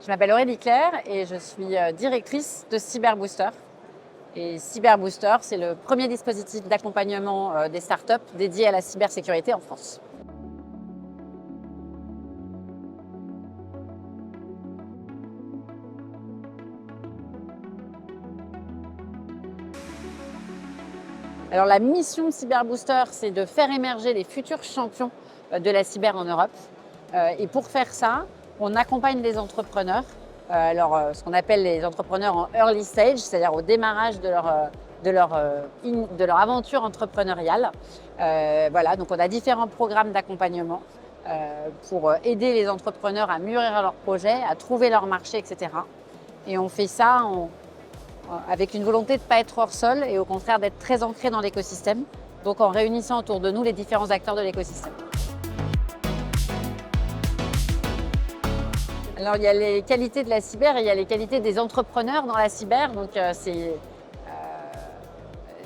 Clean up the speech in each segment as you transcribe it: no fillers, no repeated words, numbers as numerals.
Je m'appelle Aurélie Claire et je suis directrice de Cyberbooster. Et Cyberbooster, c'est le premier dispositif d'accompagnement des startups dédié à la cybersécurité en France. Alors la mission de Cyberbooster, c'est de faire émerger les futurs champions de la cyber en Europe. Et pour faire ça, on accompagne les entrepreneurs, ce qu'on appelle les entrepreneurs en early stage, c'est-à-dire au démarrage de leur aventure entrepreneuriale. Voilà, donc on a différents programmes d'accompagnement pour aider les entrepreneurs à mûrir leurs projets, à trouver leur marché, etc. Et on fait ça avec une volonté de ne pas être hors sol et au contraire d'être très ancré dans l'écosystème, donc en réunissant autour de nous les différents acteurs de l'écosystème. Alors il y a les qualités de la cyber et il y a les qualités des entrepreneurs dans la cyber, donc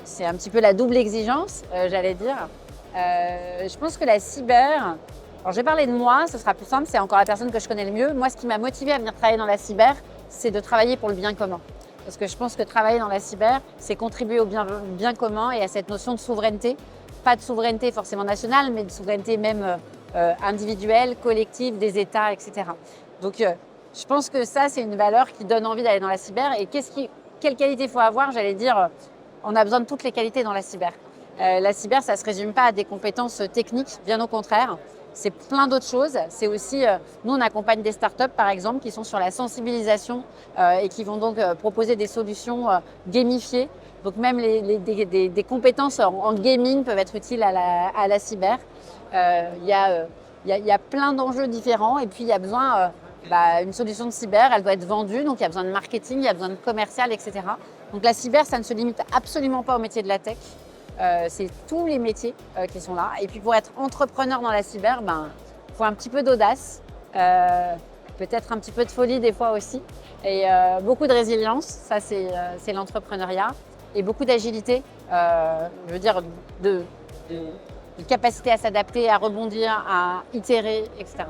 c'est un petit peu la double exigence, j'allais dire. Je pense que la cyber, alors je vais parler de moi, ce sera plus simple, c'est encore la personne que je connais le mieux. Moi, ce qui m'a motivée à venir travailler dans la cyber, c'est de travailler pour le bien commun. Parce que je pense que travailler dans la cyber, c'est contribuer au bien commun et à cette notion de souveraineté. Pas de souveraineté forcément nationale, mais de souveraineté même individuelle, collective, des États, etc. Donc je pense que ça, c'est une valeur qui donne envie d'aller dans la cyber. Et quelle qualité il faut avoir? J'allais dire, on a besoin de toutes les qualités dans la cyber. La cyber, ça ne se résume pas à des compétences techniques, bien au contraire. C'est plein d'autres choses. C'est aussi, nous, on accompagne des startups, par exemple, qui sont sur la sensibilisation et qui vont donc proposer des solutions gamifiées. Donc même des compétences en gaming peuvent être utiles à la cyber. Il y a plein d'enjeux différents et puis il y a besoin, une solution de cyber, elle doit être vendue, donc il y a besoin de marketing, il y a besoin de commercial, etc. Donc la cyber, ça ne se limite absolument pas au métier de la tech. C'est tous les métiers qui sont là. Et puis pour être entrepreneur dans la cyber, faut un petit peu d'audace, peut-être un petit peu de folie des fois aussi, et beaucoup de résilience, ça c'est l'entrepreneuriat, et beaucoup d'agilité, je veux dire de capacité à s'adapter, à rebondir, à itérer, etc.